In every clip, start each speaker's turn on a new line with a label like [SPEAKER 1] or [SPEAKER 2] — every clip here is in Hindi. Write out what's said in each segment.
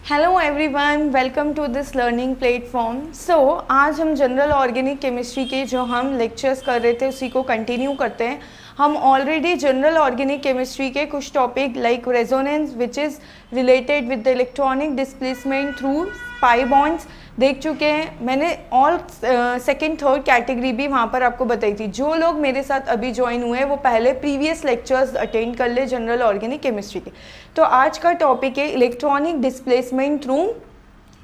[SPEAKER 1] Hello everyone, welcome to this learning platform. आज हम जनरल ऑर्गेनिक केमिस्ट्री के जो हम लेक्चर्स कर रहे थे उसी को कंटिन्यू करते हैं। हम ऑलरेडी जनरल ऑर्गेनिक केमिस्ट्री के कुछ topic like resonance which is related with the electronic displacement through pi bonds देख चुके हैं। मैंने ऑल सेकेंड थर्ड कैटेगरी भी वहाँ पर आपको बताई थी। जो लोग मेरे साथ अभी ज्वाइन हुए हैं वो पहले प्रीवियस लेक्चर्स अटेंड कर ले जनरल ऑर्गेनिक केमिस्ट्री के। तो आज का टॉपिक है electronic displacement through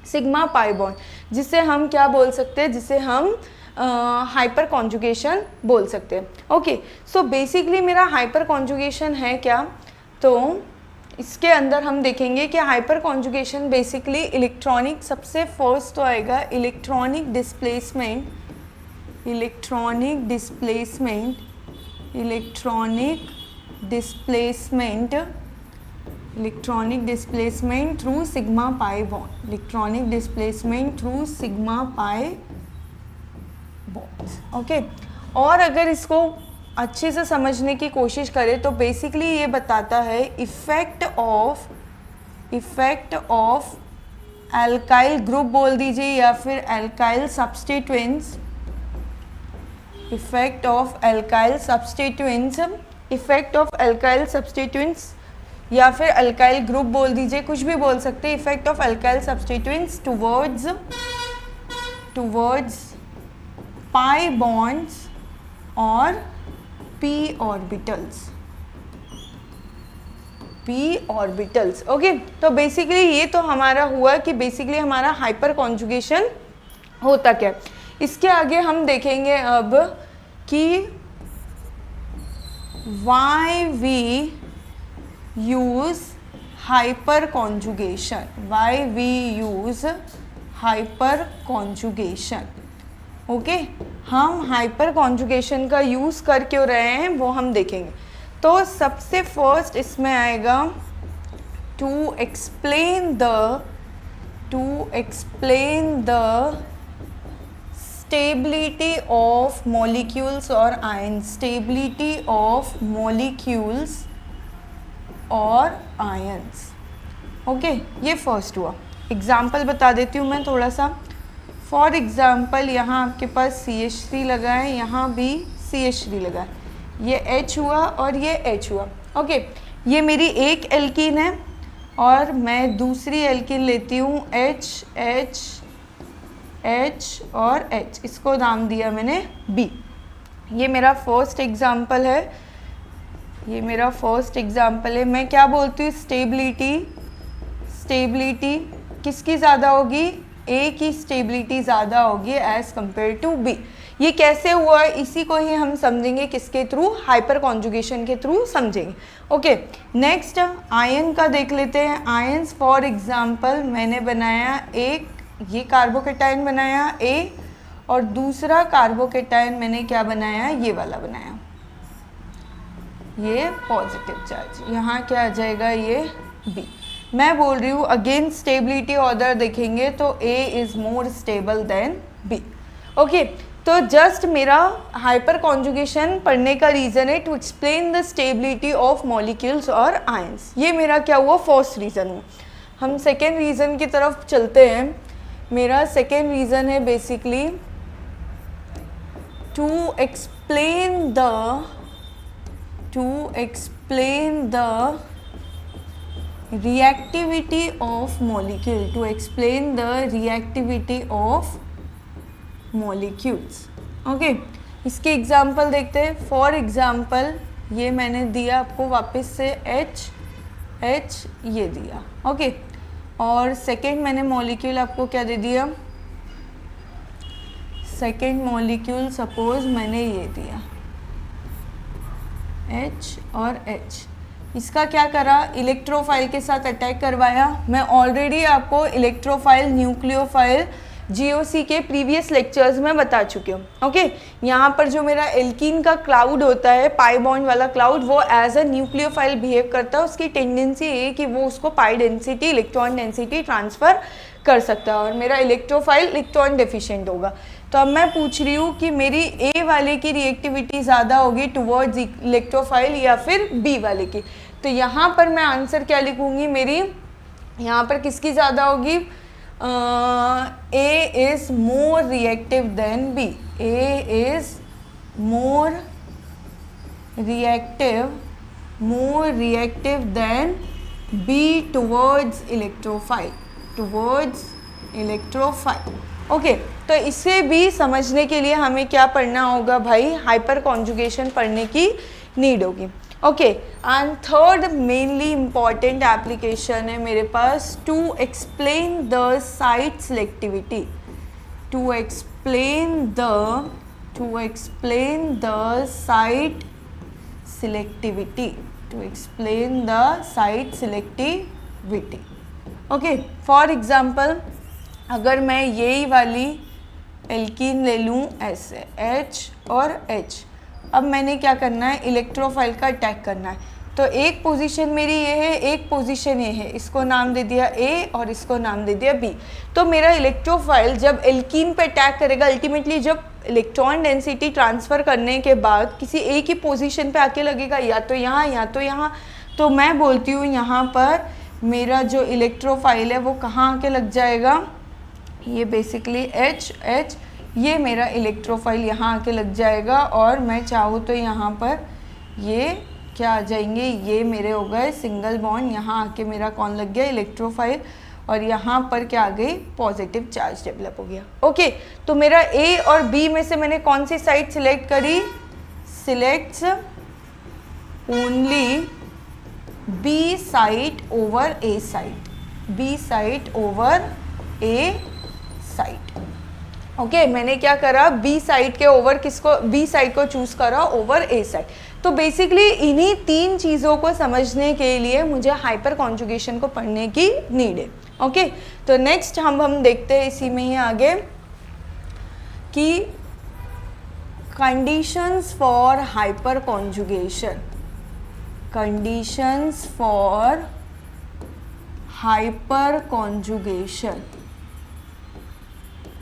[SPEAKER 1] sigma pi bond, जिसे हम क्या बोल सकते हैं, जिसे हम हाइपर कॉन्जुगेशन बोल सकते हैं। ओके, सो बेसिकली मेरा हाइपर कॉन्जुगेशन है क्या, तो इसके अंदर हम देखेंगे कि हाइपर कॉन्जुगेशन बेसिकली इलेक्ट्रॉनिक, सबसे फर्स्ट तो आएगा electronic displacement through sigma pi bond, electronic displacement through sigma pi bonds. Okay, और अगर इसको अच्छे से समझने की कोशिश करें तो बेसिकली ये बताता है इफ़ेक्ट ऑफ एल्काइल ग्रुप बोल दीजिए या फिर alkyl substituents, effect of alkyl substituents या फिर अल्काइल ग्रुप बोल दीजिए, कुछ भी बोल सकते हैं। Effect of alkyl substituents towards pi bonds और p ऑर्बिटल्स। ओके, तो बेसिकली ये तो हमारा हुआ कि बेसिकली हमारा हाइपर कॉन्जुगेशन होता क्या। इसके आगे हम देखेंगे अब कि why we use hyper conjugation. Okay, हम हाइपर कॉन्जुगेशन का यूज़ कर क्यों रहे हैं वो हम देखेंगे। तो सबसे फर्स्ट इसमें आएगा to explain the stability of molecules और आयंस। ओके, ये फर्स्ट हुआ। एग्जाम्पल बता देती हूँ मैं थोड़ा सा। फॉर एग्ज़ाम्पल यहाँ आपके पास CH3 लगा है, यहाँ भी CH3 लगा है, ये H हुआ और ये H हुआ। ओके, ये मेरी एक एल्कीन है और मैं दूसरी एल्कीन लेती हूँ H और H, इसको नाम दिया मैंने B। ये मेरा फर्स्ट एग्ज़ाम्पल है। मैं क्या बोलती हूँ, स्टेबिलिटी किसकी ज़्यादा होगी, ए की स्टेबिलिटी ज़्यादा होगी एज़ कम्पेयर टू बी। ये कैसे हुआ, इसी को ही हम समझेंगे किसके थ्रू, हाइपर कॉन्जुगेशन के थ्रू समझेंगे। ओके, नेक्स्ट आयन का देख लेते हैं। आयंस फॉर एग्जांपल मैंने बनाया एक, ये कार्बोकेटाइन बनाया ए और दूसरा कार्बोकेटाइन मैंने क्या बनाया, ये वाला बनाया, ये पॉजिटिव चार्ज, यहाँ क्या आ जाएगा, ये बी। मैं बोल रही हूँ अगेन स्टेबिलिटी ऑर्डर देखेंगे तो A is more stable than B। Okay, तो जस्ट मेरा हाइपर कॉन्जुगेशन पढ़ने का रीज़न है to explain the stability of molecules और आयंस। ये मेरा क्या हुआ, फर्स्ट रीज़न हुआ। हम सेकेंड रीज़न की तरफ चलते हैं। मेरा सेकेंड रीज़न है basically to explain the reactivity of molecules। Okay, इसके एग्जाम्पल देखते हैं। फॉर एग्जाम्पल ये मैंने दिया आपको वापस से H ये दिया। ओके, और सेकेंड मैंने मॉलिक्यूल आपको क्या दे दिया, सेकेंड मॉलिक्यूल सपोज मैंने ये दिया H और H। इसका क्या करा, इलेक्ट्रोफाइल के साथ अटैक करवाया। मैं ऑलरेडी आपको इलेक्ट्रोफाइल, न्यूक्लियोफाइल, GOC के प्रीवियस लेक्चर्स में बता चुकी हूँ। ओके, यहाँ पर जो मेरा एल्कीन का क्लाउड होता है, पाई बॉन्ड वाला क्लाउड, वो एज अ न्यूक्लियोफाइल बिहेव करता है। उसकी टेंडेंसी ये है कि वो उसको पाई डेंसिटी, इलेक्ट्रॉन डेंसिटी ट्रांसफ़र कर सकता है और मेरा इलेक्ट्रोफाइल इलेक्ट्रॉन डेफिशिएंट होगा। तो अब मैं पूछ रही हूँ कि मेरी ए वाले की रिएक्टिविटी ज़्यादा होगी टुवर्ड्स इलेक्ट्रोफाइल या फिर बी वाले की। तो यहाँ पर मैं आंसर क्या लिखूँगी, मेरी यहाँ पर किसकी ज़्यादा होगी? A is more reactive than B, A is more reactive than B towards electrophile. Okay, तो इसे भी समझने के लिए हमें क्या पढ़ना होगा भाई? हाइपर कॉन्जुगेशन पढ़ने की नीड होगी. Okay, and third mainly important application है मेरे पास to explain the site selectivity. To explain the site selectivity. Okay, for example अगर मैं यही वाली एल्कीन ले लूँ ऐसे H और H, अब मैंने क्या करना है? इलेक्ट्रोफाइल का अटैक करना है. तो एक पोजीशन मेरी ये है, एक पोजीशन ये है, इसको नाम दे दिया A और इसको नाम दे दिया B. तो मेरा इलेक्ट्रोफाइल जब एल्कीन पे अटैक करेगा, अल्टीमेटली जब इलेक्ट्रॉन डेंसिटी ट्रांसफ़र करने के बाद किसी एक ही पोजीशन पे आके लगेगा, या तो यहाँ या तो यहाँ. तो मैं बोलती हूँ यहाँ पर मेरा जो इलेक्ट्रोफाइल है वो कहाँ आके लग जाएगा? ये बेसिकली H, ये मेरा इलेक्ट्रोफाइल यहाँ आके लग जाएगा. और मैं चाहूँ तो यहाँ पर ये क्या आ जाएंगे? ये मेरे हो गए सिंगल बॉन्ड, यहाँ आके मेरा कौन लग गया? इलेक्ट्रोफाइल. और यहाँ पर क्या आ गई? पॉजिटिव चार्ज डेवलप हो गया. ओके, तो मेरा ए और बी में से मैंने कौन सी साइड सिलेक्ट करी? Selects only B side over A side, B side over A side. Okay, मैंने क्या करा? बी साइड के ओवर किसको? बी साइड को चूज करा ओवर ए साइड. तो बेसिकली इन्हीं तीन चीज़ों को समझने के लिए मुझे हाइपर कॉन्जुगेशन को पढ़ने की नीड है. ओके, तो नेक्स्ट हम देखते हैं इसी में ही आगे कि conditions for hyper conjugation. Conditions for hyper conjugation.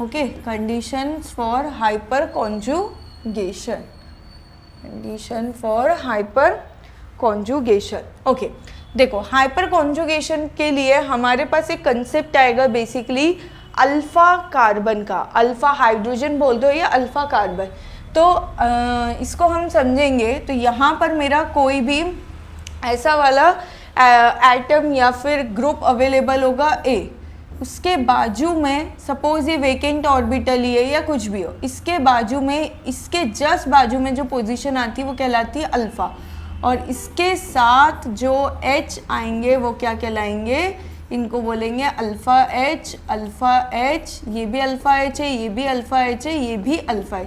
[SPEAKER 1] Okay, conditions for hyper conjugation. Condition for hyper conjugation. Okay, देखो हाइपर कॉन्जुगेशन के लिए हमारे पास एक कंसेप्ट आएगा बेसिकली अल्फा कार्बन का. अल्फा हाइड्रोजन बोल दो या अल्फा कार्बन. तो इसको हम समझेंगे. तो यहाँ पर मेरा कोई भी ऐसा वाला एटम या फिर ग्रुप अवेलेबल होगा A, उसके बाजू में सपोज ये वेकेंट ऑर्बिटल ही है या कुछ भी हो, इसके बाजू में, इसके जस्ट बाजू में जो पोजीशन आती है वो कहलाती है अल्फ़ा. और इसके साथ जो H आएंगे वो क्या कहलाएंगे? इनको बोलेंगे अल्फ़ा H, अल्फ़ा H. ये भी अल्फ़ा H है, ये भी अल्फ़ा H है, ये भी अल्फ़ा H.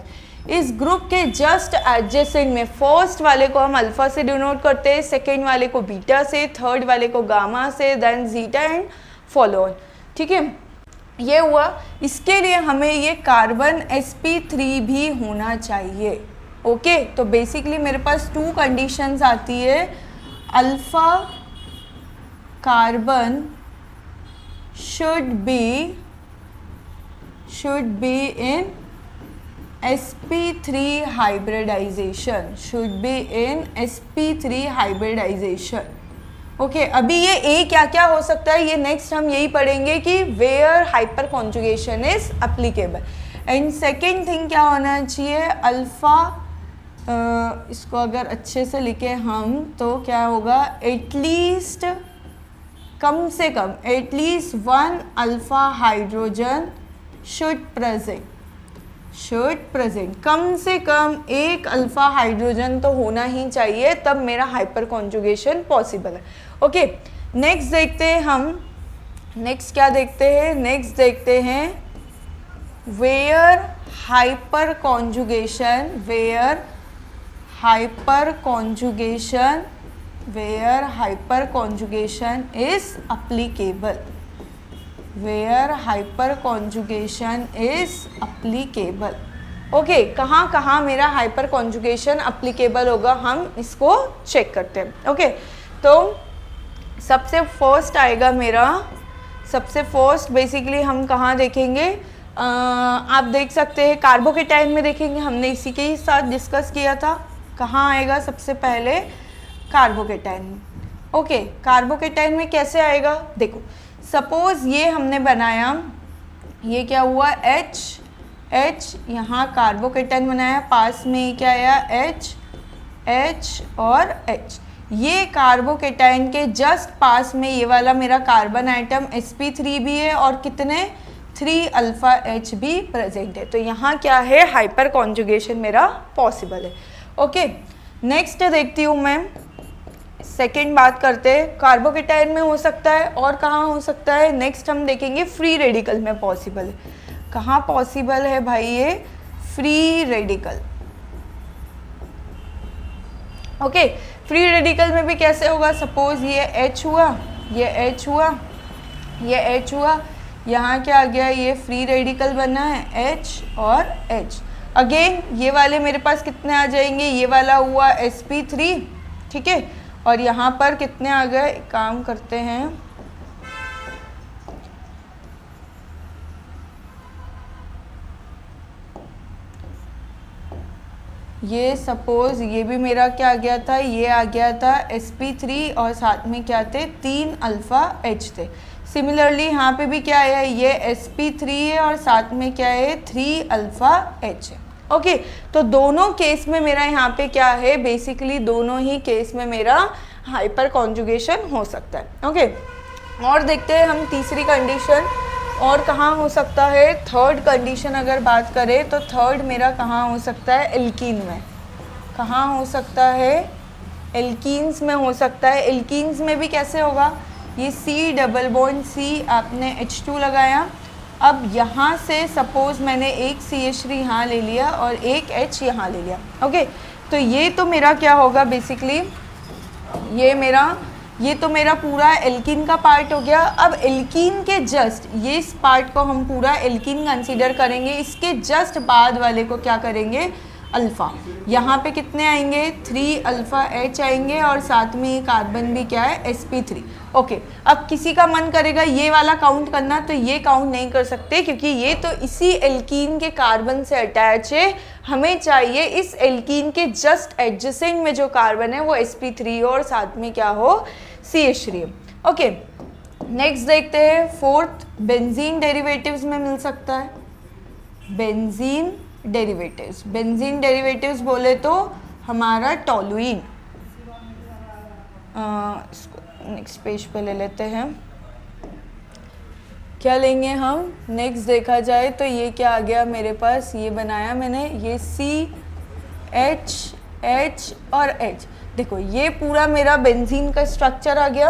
[SPEAKER 1] इस ग्रुप के जस्ट एडजेसेंट में फर्स्ट वाले को हम अल्फ़ा से डिनोट करते हैं, सेकेंड वाले को बीटा से, थर्ड वाले को गामा से, then zeta and follow on. ठीक है, ये हुआ. इसके लिए हमें ये कार्बन sp3 भी होना चाहिए. ओके, तो बेसिकली मेरे पास टू कंडीशंस आती है. Alpha carbon should be in sp3 hybridization, should be in sp3 hybridization. Okay, अभी ये ए क्या क्या हो सकता है ये नेक्स्ट हम यही पढ़ेंगे कि where hyper conjugation is applicable. And second thing क्या होना चाहिए? अल्फ़ा, इसको अगर अच्छे से लिखे हम तो क्या होगा? एटलीस्ट, कम से कम at least one alpha hydrogen should present. कम से कम एक अल्फ़ा हाइड्रोजन तो होना ही चाहिए, तब मेरा हाइपर कॉन्जुगेशन पॉसिबल है. ओके, नेक्स्ट देखते हैं हम. नेक्स्ट क्या देखते हैं? नेक्स्ट देखते हैं where hyper conjugation is applicable. Where hyper conjugation is applicable. Okay, कहाँ कहाँ मेरा हाइपर कॉन्जुगेशन अप्लीकेबल होगा हम इसको चेक करते हैं. ओके, तो सबसे फर्स्ट आएगा मेरा, सबसे फर्स्ट बेसिकली हम कहाँ देखेंगे? आप देख सकते हैं कार्बोकेटाइन में देखेंगे, हमने इसी के ही साथ डिस्कस किया था. कहाँ आएगा सबसे पहले? कार्बोकेटाइन में. ओके, कार्बोकेटाइन में कैसे आएगा? देखो, सपोज ये हमने बनाया, ये क्या हुआ H, यहाँ कार्बोकेटाइन बनाया, पास में क्या आया H और H। ये कार्बोकेटाइन के जस्ट पास में ये वाला मेरा कार्बन आइटम sp3 भी है और कितने 3 अल्फा H भी प्रेजेंट है। तो यहाँ क्या है, हाइपर कॉन्जुगेशन मेरा पॉसिबल है। ओके, नेक्स्ट देखती हूँ मैं, सेकेंड बात करते हैं। कार्बोकेटाइन में हो सकता है और कहाँ हो सकता है, नेक्स्ट हम देखेंगे फ्री रेडिकल में पॉसिबल है। कहाँ पॉसिबल है भाई ये, free radical. Okay, free radical में भी कैसे होगा, सपोज ये H हुआ, ये H हुआ, ये H हुआ, यहाँ क्या आ गया, ये फ्री रेडिकल बना है H और H। अगेन ये वाले मेरे पास कितने आ जाएंगे, ये वाला हुआ sp3, ठीक है, और यहाँ पर कितने आ गए, काम करते हैं, ये सपोज ये भी मेरा क्या आ गया था, ये आ गया था sp3 और साथ में क्या थे 3 अल्फा H थे। सिमिलरली यहाँ पे भी क्या है, ये sp3 है और साथ में क्या है 3 अल्फा H है। ओके, तो दोनों केस में मेरा यहाँ पे क्या है, बेसिकली दोनों ही केस में मेरा हाइपर कॉन्जुगेशन हो सकता है। ओके, और देखते हैं हम तीसरी कंडीशन और कहाँ हो सकता है। थर्ड कंडीशन अगर बात करें तो थर्ड मेरा कहाँ हो सकता है, एल्कीन में। कहाँ हो सकता है, एल्कीन्स में हो सकता है। एल्कीन्स में भी कैसे होगा, ये C डबल बॉन्ड C आपने H2 लगाया, अब यहाँ से सपोज मैंने एक CH3 यहाँ ले लिया और एक H यहाँ ले लिया। ओके, तो ये तो मेरा क्या होगा, बेसिकली ये तो मेरा पूरा एल्कीन का पार्ट हो गया। अब एल्कीन के जस्ट ये इस पार्ट को हम पूरा एल्कीन कंसीडर करेंगे, इसके जस्ट बाद वाले को क्या करेंगे, अल्फ़ा। यहाँ पे कितने आएंगे, 3 अल्फ़ा H आएंगे और साथ में ये कार्बन भी क्या है, sp3। ओके, अब किसी का मन करेगा ये वाला काउंट करना, तो ये काउंट नहीं कर सकते क्योंकि ये तो इसी एल्कीन के कार्बन से अटैच है। हमें चाहिए इस एल्कीन के जस्ट एडजेसेंट में जो कार्बन है वो sp3 और साथ में क्या हो, CH3। ओके, नेक्स्ट देखते हैं फोर्थ, बेंजीन डेरिवेटिव्स में मिल सकता है। बेंजीन डेरिवेटिव्स बोले तो हमारा टोलुइन, नेक्स्ट पेज पे ले लेते हैं, क्या लेंगे हम, नेक्स्ट देखा जाए तो ये क्या आ गया मेरे पास, ये बनाया मैंने, ये CH और H। देखो ये पूरा मेरा बेंजीन का स्ट्रक्चर आ गया।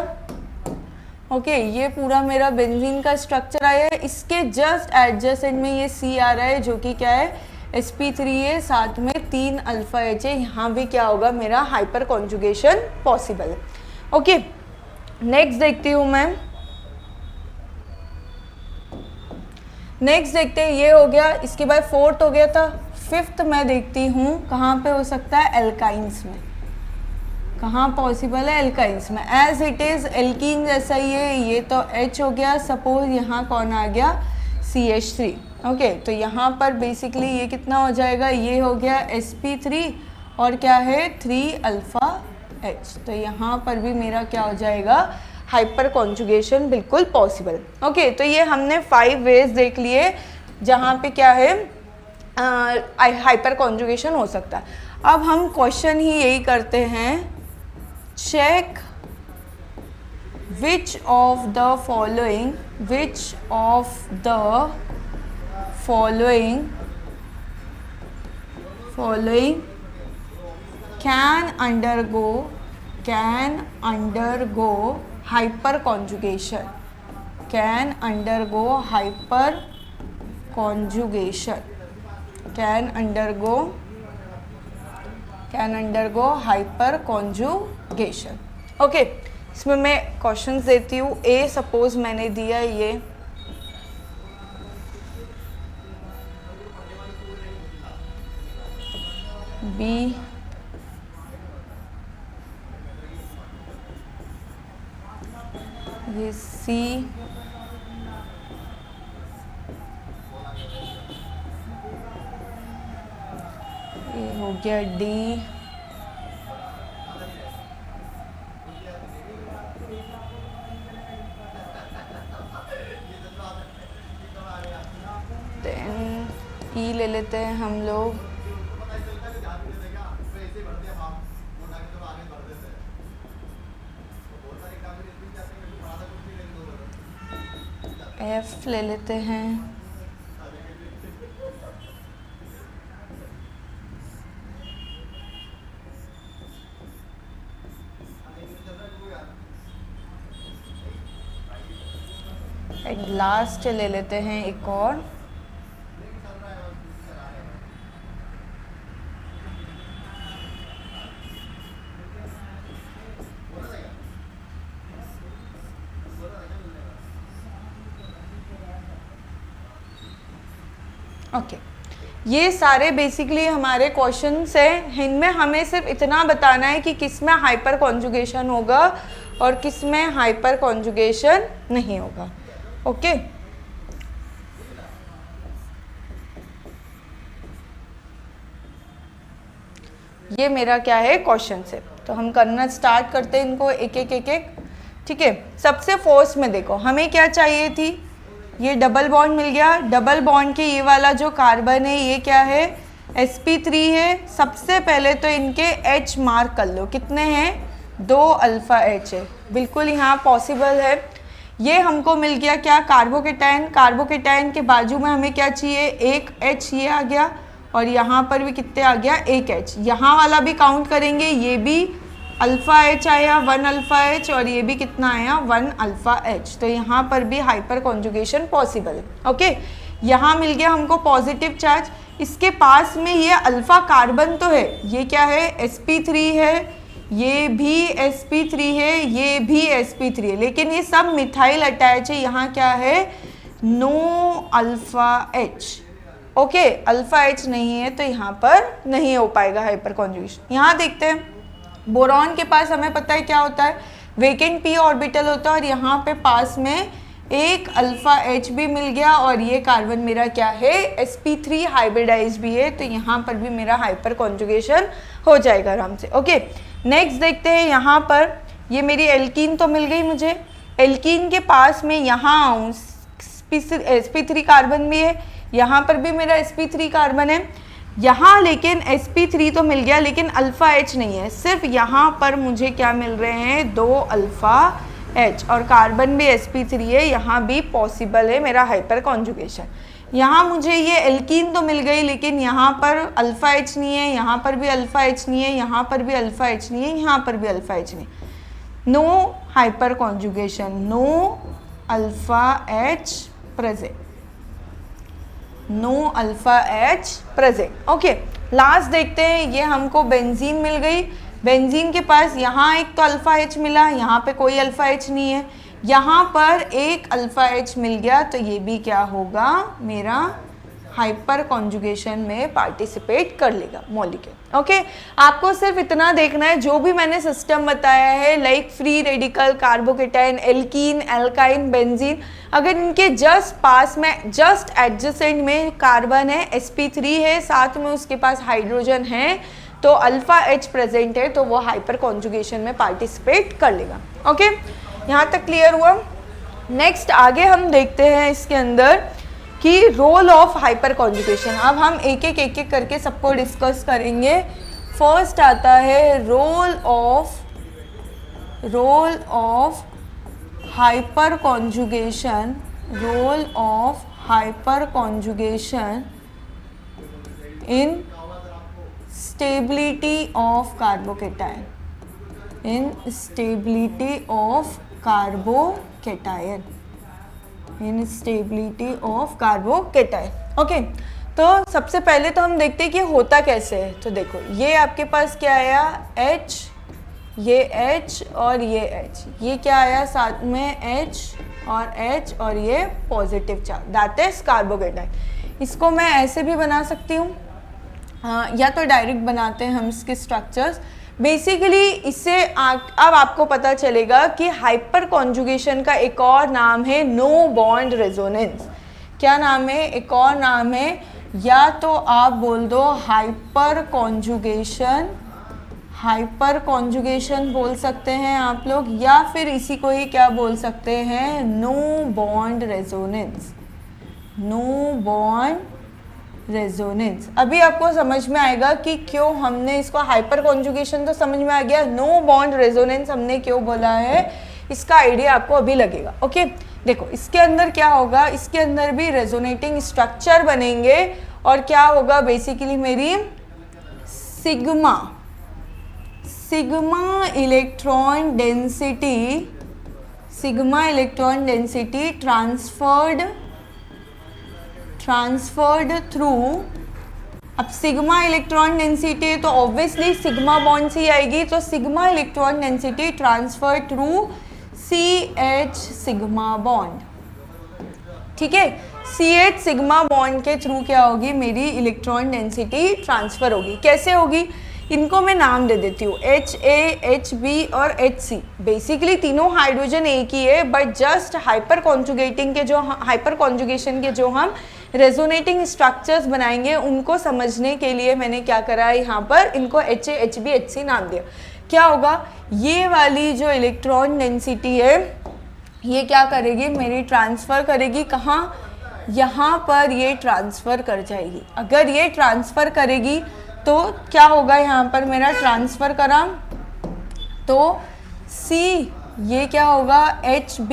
[SPEAKER 1] ओके, ये पूरा मेरा बेंजीन का स्ट्रक्चर आया है, इसके जस्ट एडजेसेंट में ये C आ रहा है जो कि क्या है, sp3 है, साथ में 3 अल्फा H है। यहाँ भी क्या होगा, मेरा हाइपर कॉन्जुगेशन पॉसिबल है। ओके, नेक्स्ट देखती हूँ मैं, नेक्स्ट देखते हैं, ये हो गया, इसके बाद फोर्थ हो गया था। फिफ्थ मैं देखती हूँ कहाँ पे हो सकता है, एल्काइंस में। कहाँ पॉसिबल है, एल्काइंस में। एज इट इज़ एल्कीन जैसा ही है, ये तो H हो गया, सपोज यहाँ कौन आ गया, CH3। ओके, तो यहाँ पर बेसिकली ये कितना हो जाएगा, ये हो गया sp3 और क्या है 3 अल्फा H। तो यहाँ पर भी मेरा क्या हो जाएगा, हाइपर कॉन्जुगेशन बिल्कुल पॉसिबल। ओके, तो ये हमने 5 वेज देख लिए जहाँ पे क्या है हाइपर कॉन्जुगेशन हो सकता है। अब हम क्वेश्चन ही यही करते हैं, check which of the following can undergo hyperconjugation, can undergo hyperconjugation। Okay, इसमें मैं क्वेश्चंस देती हूँ। ए सपोज मैंने दिया ये, बी, ये सी, ये हो गया डी, ई ले लेते हैं हम लोग, एफ ले लेते हैं, एट लास्ट ले लेते हैं एक और, ओके ये सारे बेसिकली हमारे क्वेश्चंस हैं। इनमें हमें सिर्फ इतना बताना है कि किस में हाइपर कॉन्जुगेशन होगा और किस में हाइपर कॉन्जुगेशन नहीं होगा। ओके ये मेरा क्या है क्वेश्चन है, तो हम करना स्टार्ट करते हैं इनको एक एक। ठीक है, सबसे फर्स्ट में देखो हमें क्या चाहिए थी, ये डबल बॉन्ड मिल गया। डबल बॉन्ड के ये वाला जो कार्बन है ये क्या है, sp3 है। सबसे पहले तो इनके H मार्क कर लो, कितने हैं, 2 अल्फा H है, बिल्कुल यहाँ पॉसिबल है। ये हमको मिल गया क्या, कार्बोकेटाइन। कार्बोकेटाइन के बाजू में हमें क्या चाहिए, एक H ये आ गया और यहाँ पर भी कितने आ गया, एक H। यहाँ वाला भी काउंट करेंगे, ये भी अल्फ़ा H आया 1 अल्फ़ा H और ये भी कितना आया 1 अल्फ़ा H। तो यहाँ पर भी हाइपर कॉन्जुगेशन पॉसिबल है। ओके यहाँ मिल गया हमको पॉजिटिव चार्ज, इसके पास में ये अल्फ़ा कार्बन तो है, ये क्या है sp3 है, ये भी sp3 है, ये भी sp3 है, लेकिन ये सब मिथाइल अटैच है। यहाँ क्या है, no alpha H। Okay alpha H नहीं है तो यहाँ पर नहीं हो पाएगा हाइपर कॉन्जुगेशन। यहाँ देखते हैं बोरॉन के पास हमें पता है क्या होता है, वेकेंट p ऑर्बिटल होता है और यहाँ पे पास में एक अल्फ़ा H भी मिल गया और ये कार्बन मेरा क्या है sp3 हाइब्रिडाइज भी है, तो यहाँ पर भी मेरा हाइपर कॉन्जुगेशन हो जाएगा आराम से। ओके नेक्स्ट देखते हैं, यहाँ पर ये मेरी एल्कीन तो मिल गई मुझे। एल्कीन के पास में यहाँ आऊँ, sp3 कार्बन भी है, यहाँ पर भी मेरा sp3 कार्बन है, यहाँ लेकिन sp3 तो मिल गया लेकिन अल्फ़ा H नहीं है, सिर्फ यहाँ पर मुझे क्या मिल रहे हैं 2 अल्फ़ा H और कार्बन भी sp3 है, यहाँ भी पॉसिबल है मेरा हाइपर कॉन्जुगेशन। यहाँ मुझे ये एल्कीन तो मिल गई लेकिन यहाँ पर अल्फ़ा H नहीं है, यहाँ पर भी अल्फ़ा H नहीं है, यहाँ पर भी अल्फ़ा H नहीं है, यहाँ पर भी अल्फ़ा H नहीं, no hyper conjugation, no alpha H present, no alpha H present. Okay last देखते हैं, ये हमको बेंजीन मिल गई। बेंजीन के पास यहाँ एक तो अल्फ़ा H मिला, यहाँ पे कोई अल्फ़ा H नहीं है, यहाँ पर एक अल्फ़ा H मिल गया, तो ये भी क्या होगा मेरा हाइपर कॉन्जुगेशन में पार्टिसिपेट कर लेगा मॉलिक्यूल। ओके आपको सिर्फ इतना देखना है, जो भी मैंने सिस्टम बताया है like free radical, carbocation, alkene, alkyne, benzene, अगर इनके जस्ट पास में जस्ट एडजेसेंट में कार्बन है, sp3 है, साथ में उसके पास हाइड्रोजन है, तो अल्फ़ा H प्रेजेंट है, तो वो हाइपर कॉन्जुगेशन में पार्टिसिपेट कर लेगा। ओके यहाँ तक क्लियर हुआ। नेक्स्ट आगे हम देखते हैं इसके अंदर कि रोल ऑफ हाइपर कॉन्जुगेशन। अब हम एक एक करके सबको डिस्कस करेंगे। फर्स्ट आता है role of hyper conjugation, role of hyper conjugation in stability of carbocation, in stability of carbocation, in stability of carbocation. Okay तो सबसे पहले तो हम देखते हैं कि होता कैसे है। तो देखो ये आपके पास क्या आया H, ये H और ये H, ये क्या आया साथ में H और ये positive charge, that is carbocation. इसको मैं ऐसे भी बना सकती हूँ, या तो डायरेक्ट बनाते हैं हम इसके स्ट्रक्चर्स। बेसिकली इससे अब आपको पता चलेगा कि हाइपर कॉन्जुगेशन का एक और नाम है नो बॉन्ड रेजोनेंस। क्या नाम है, एक और नाम है, या तो आप बोल दो हाइपर कॉन्जुगेशन, हाइपर कॉन्जुगेशन बोल सकते हैं आप लोग, या फिर इसी को ही क्या बोल सकते हैं, no bond resonance, no bond resonance. अभी आपको समझ में आएगा कि क्यों हमने इसको हाइपर कॉन्जुगेशन तो समझ में आ गया, नो बॉन्ड रेजोनेंस हमने क्यों बोला है, इसका आइडिया आपको अभी लगेगा। ओके, देखो इसके अंदर क्या होगा, इसके अंदर भी रेजोनेटिंग स्ट्रक्चर बनेंगे और क्या होगा बेसिकली मेरी sigma electron density transferred through, अब सिग्मा इलेक्ट्रॉन डेंसिटी है तो ऑब्वियसली सिग्मा बॉन्ड से आएगी, तो sigma electron density transfer through CH sigma bond. ठीक है, CH सिग्मा बॉन्ड के थ्रू क्या होगी, मेरी इलेक्ट्रॉन डेंसिटी ट्रांसफर होगी। कैसे होगी, इनको मैं नाम दे देती हूँ HA, HB और HC। बेसिकली तीनों हाइड्रोजन एक ही है, बट जस्ट हाइपर कॉन्जुगेशन के जो हम रेजोनेटिंग स्ट्रक्चर्स बनाएंगे उनको समझने के लिए मैंने क्या करा है, यहाँ पर इनको HA, HB, HC नाम दिया। क्या होगा, ये वाली जो इलेक्ट्रॉन डेंसिटी है ये क्या करेगी, मेरी ट्रांसफ़र करेगी कहाँ, यहाँ पर ये ट्रांसफ़र कर जाएगी। अगर ये ट्रांसफ़र करेगी तो क्या होगा, यहाँ पर मेरा ट्रांसफ़र करा तो C ये क्या होगा HB,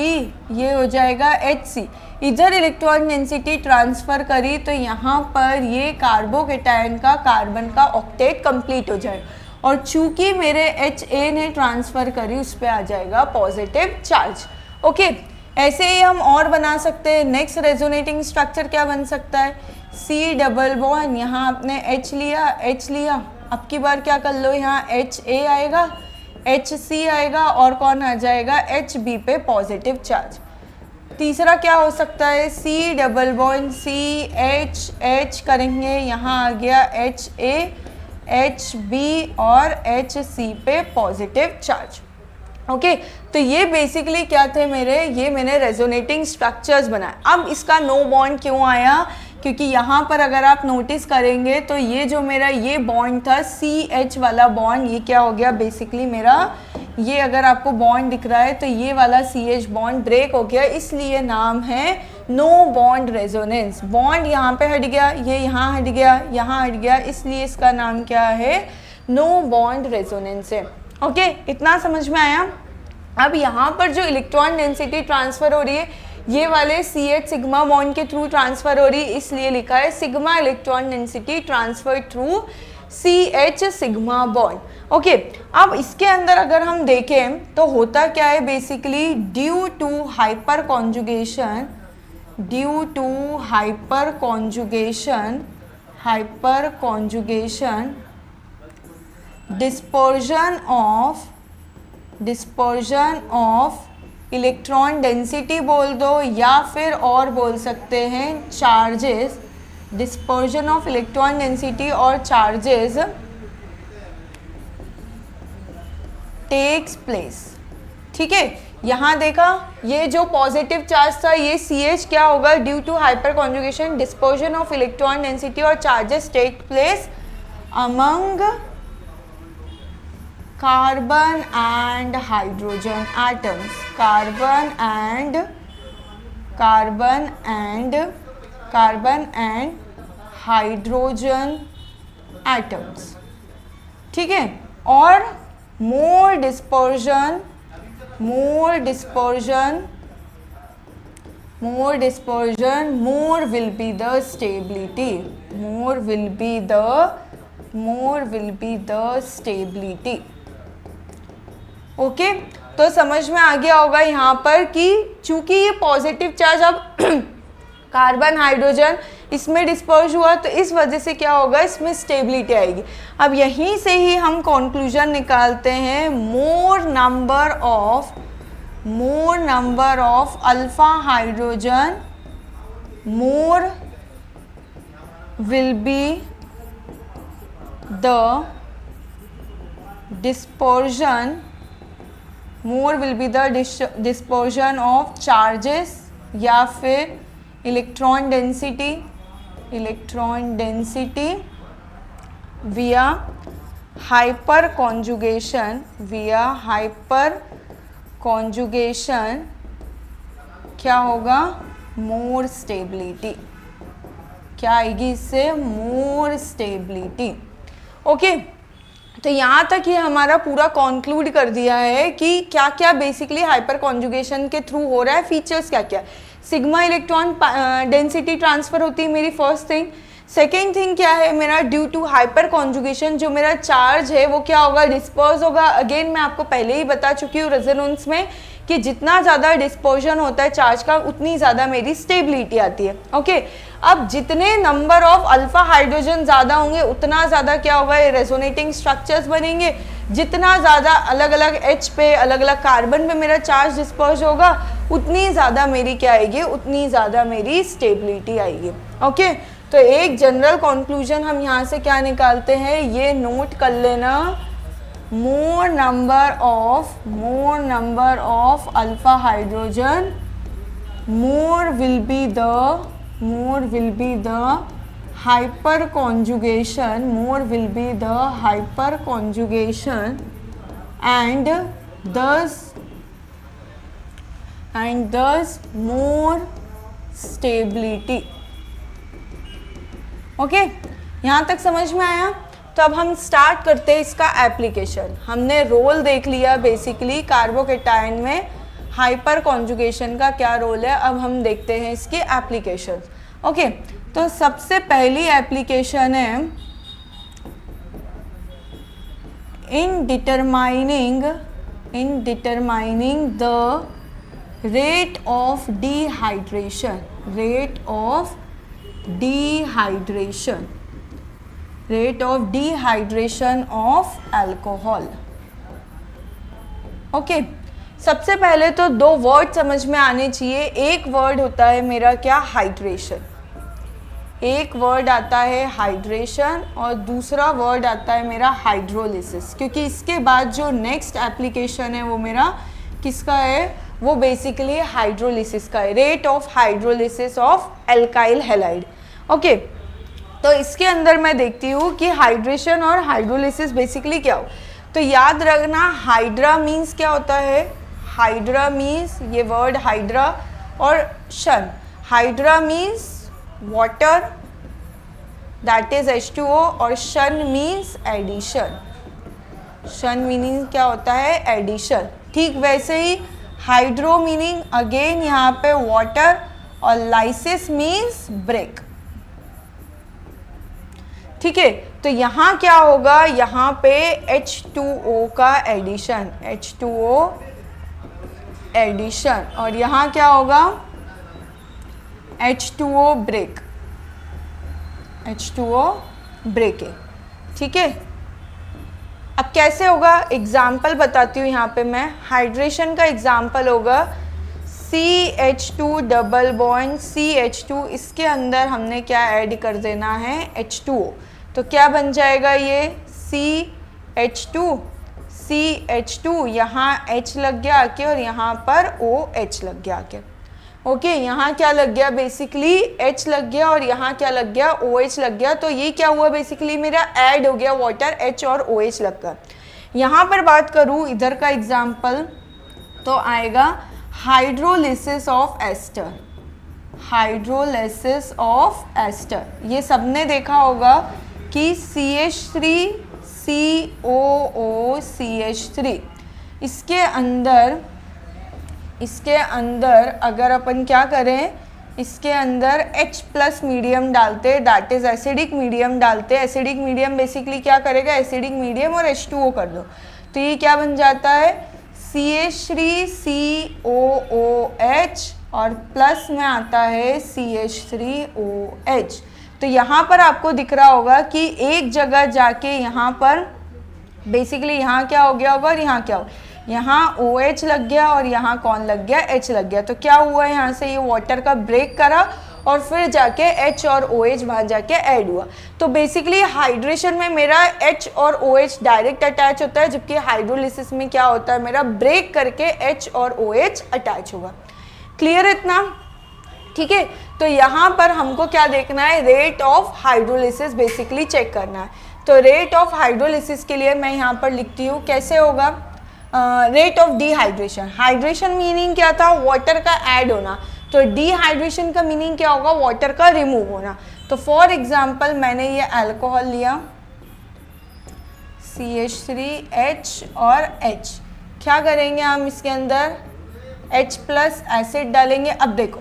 [SPEAKER 1] ये हो जाएगा HC। इधर इलेक्ट्रॉन डेंसिटी ट्रांसफ़र करी तो यहाँ पर ये कार्बोकेटायन का कार्बन का ऑक्टेट कंप्लीट हो जाएगा, और चूंकि मेरे HA ने ट्रांसफ़र करी उस पर आ जाएगा पॉजिटिव चार्ज। ओके, ऐसे ही हम और बना सकते हैं। नेक्स्ट रेजोनेटिंग स्ट्रक्चर क्या बन सकता है, C डबल बॉन्ड, यहाँ आपने H लिया, अब की बार क्या कर लो, यहाँ HA आएगा, HC आएगा और कौन आ जाएगा, HB पे पॉजिटिव चार्ज। तीसरा क्या हो सकता है, C डबल बॉन्ड CH करेंगे, यहाँ आ गया HA, HB और HC पे पॉजिटिव चार्ज। ओके, तो ये बेसिकली क्या थे मेरे, ये मैंने रेजोनेटिंग स्ट्रक्चर्स बनाए। अब इसका नो बॉन्ड क्यों आया, क्योंकि यहाँ पर अगर आप नोटिस करेंगे तो ये जो मेरा ये बॉन्ड था CH वाला बॉन्ड, ये क्या हो गया बेसिकली मेरा, ये अगर आपको बॉन्ड दिख रहा है तो ये वाला CH बॉन्ड ब्रेक हो गया, इसलिए नाम है नो बॉन्ड रेजोनेंस। बॉन्ड यहाँ पे हट गया, ये यहाँ हट गया, यहाँ हट गया, इसलिए इसका नाम क्या है, नो बॉन्ड रेजोनेंस है। ओके, इतना समझ में आया। अब यहाँ पर जो इलेक्ट्रॉन डेंसिटी ट्रांसफ़र हो रही है ये वाले CH सिग्मा बॉन्ड के थ्रू ट्रांसफ़र हो रही है, इसलिए लिखा है sigma electron density transfer through CH sigma bond. Okay, अब इसके अंदर अगर हम देखें तो होता क्या है basically, due to hyper conjugation dispersion of electron density बोल दो या फिर और बोल सकते हैं charges, dispersion of electron density और चार्जेस टेक्स प्लेस। ठीक है, यहाँ देखा ये जो पॉजिटिव चार्ज था ये CH क्या होगा, due to hyper conjugation dispersion of electron density और charges take place among carbon and hydrogen atoms, carbon and hydrogen atoms. ठीक है, और more dispersion more will be the stability, more will be the stability। Okay, तो समझ में आ गया होगा यहाँ पर कि चूंकि ये पॉजिटिव चार्ज अब कार्बन हाइड्रोजन इसमें डिस्पर्ज हुआ तो इस वजह से क्या होगा, इसमें स्टेबिलिटी आएगी। अब यहीं से ही हम कंक्लूजन निकालते हैं, मोर number of alpha hydrogen more will be the dispersion of charges या फिर electron density via hyper conjugation क्या होगा, मोर स्टेबिलिटी। क्या आएगी इससे, मोर स्टेबिलिटी। ओके, तो यहाँ तक ये हमारा पूरा कॉन्क्लूड कर दिया है कि क्या क्या बेसिकली हाइपर कॉन्जुगेशन के थ्रू हो रहा है, फीचर्स क्या क्या। सिग्मा इलेक्ट्रॉन डेंसिटी ट्रांसफर होती है मेरी फर्स्ट थिंग। सेकेंड थिंग क्या है मेरा, ड्यू टू हाइपर कॉन्जुगेशन जो मेरा चार्ज है वो क्या होगा, डिस्पर्स होगा। अगेन मैं आपको पहले ही बता चुकी हूँ रेजोनेंस में कि जितना ज़्यादा डिस्पर्जन होता है चार्ज का उतनी ज़्यादा मेरी स्टेबिलिटी आती है। ओके, अब जितने नंबर ऑफ अल्फा हाइड्रोजन ज़्यादा होंगे उतना ज़्यादा क्या होगा, ये रेजोनेटिंग स्ट्रक्चर्स बनेंगे। जितना ज़्यादा अलग अलग H पे अलग अलग कार्बन पे मेरा चार्ज डिस्पर्स होगा उतनी ज़्यादा मेरी क्या आएगी, उतनी ज़्यादा मेरी स्टेबिलिटी आएगी। ओके, तो एक जनरल कंक्लूजन हम यहाँ से क्या निकालते हैं, ये नोट कर लेना, मोर number of alpha hydrogen more will be the hyperconjugation, and thus more stability। Okay, यहाँ तक समझ में आया। तो अब हम स्टार्ट करते हैं इसका एप्लीकेशन। हमने रोल देख लिया बेसिकली कार्बोकेटायन में हाइपर कॉन्जुगेशन का क्या रोल है, अब हम देखते हैं इसकी एप्लीकेशन। ओके, तो सबसे पहली एप्लीकेशन है in determining the rate of dehydration of alcohol. Okay, सबसे पहले तो दो वर्ड समझ में आने चाहिए। एक वर्ड होता है मेरा क्या, हाइड्रेशन। एक वर्ड आता है हाइड्रेशन और दूसरा वर्ड आता है मेरा हाइड्रोलिसिस, क्योंकि इसके बाद जो नेक्स्ट एप्लीकेशन है वो मेरा किसका है, वो बेसिकली हाइड्रोलिसिस का है, rate of hydrolysis of alkyl halide. Okay, तो इसके अंदर मैं देखती हूँ कि हाइड्रेशन और हाइड्रोलिसिस बेसिकली क्या हो। तो याद रखना, हाइड्रा मीन्स क्या होता है, हाइड्रा मीन्स ये वर्ड हाइड्रा और शन। Hydra means water that is H2O और शन मीन्स एडिशन। शन मीनिंग क्या होता है, एडिशन। ठीक वैसे ही हाइड्रो मीनिंग अगेन यहाँ पे वाटर और लाइसिस मीन्स ब्रेक। ठीक है, तो यहाँ क्या होगा, यहाँ पे H2O का एडिशन, H2O एडिशन, और यहाँ क्या होगा, H2O ब्रेक, H2O ब्रेकिंग। ठीक है, अब कैसे होगा, एग्जाम्पल बताती हूँ यहाँ पे मैं। हाइड्रेशन का एग्जाम्पल होगा CH2 डबल बॉन्ड CH2, इसके अंदर हमने क्या ऐड कर देना है, H2O। तो क्या बन जाएगा ये CH2, यहाँ H लग गया आके और यहाँ पर OH लग गया आके। ओके, यहाँ क्या लग गया, बेसिकली H लग गया और यहाँ क्या लग गया, OH लग गया। तो ये क्या हुआ, बेसिकली मेरा ऐड हो गया वाटर, H और OH लगकर। यहाँ पर बात करूँ इधर का एग्जाम्पल तो आएगा hydrolysis of ester. Hydrolysis of ester, ये सबने देखा होगा कि CH3COOCH3, इसके अंदर अगर अपन क्या करें, इसके अंदर H प्लस मीडियम डालते, दैट इज एसिडिक मीडियम डालते। एसिडिक मीडियम बेसिकली क्या करेगा, एसिडिक मीडियम और H2O कर दो, तो ये क्या बन जाता है, CH3COOH और प्लस में आता है CH3OH। तो यहाँ पर आपको दिख रहा होगा कि एक जगह जाके यहाँ पर बेसिकली यहाँ क्या हो गया होगा और यहाँ क्या हो, यहाँ OH लग गया और यहाँ कौन लग गया, H लग गया। तो क्या हुआ, यहाँ से ये वाटर का ब्रेक करा और फिर जाके H और OH वहाँ जाके ऐड हुआ। तो बेसिकली हाइड्रेशन में मेरा H और OH डायरेक्ट अटैच होता है, जबकि हाइड्रोलिसिस में क्या होता है, मेरा ब्रेक करके H और OH अटैच होगा। क्लियर इतना? ठीक है, तो यहाँ पर हमको क्या देखना है, rate of hydrolysis basically check करना है। तो रेट ऑफ हाइड्रोलिसिस के लिए मैं यहाँ पर लिखती हूँ, कैसे होगा, rate of dehydration. Hydration meaning क्या था, वाटर का ऐड होना। तो डिहाइड्रेशन का मीनिंग क्या होगा, वाटर का रिमूव होना। तो फॉर एग्जाम्पल मैंने ये अल्कोहल लिया CH3H और H, क्या करेंगे हम इसके अंदर H प्लस एसिड डालेंगे। अब देखो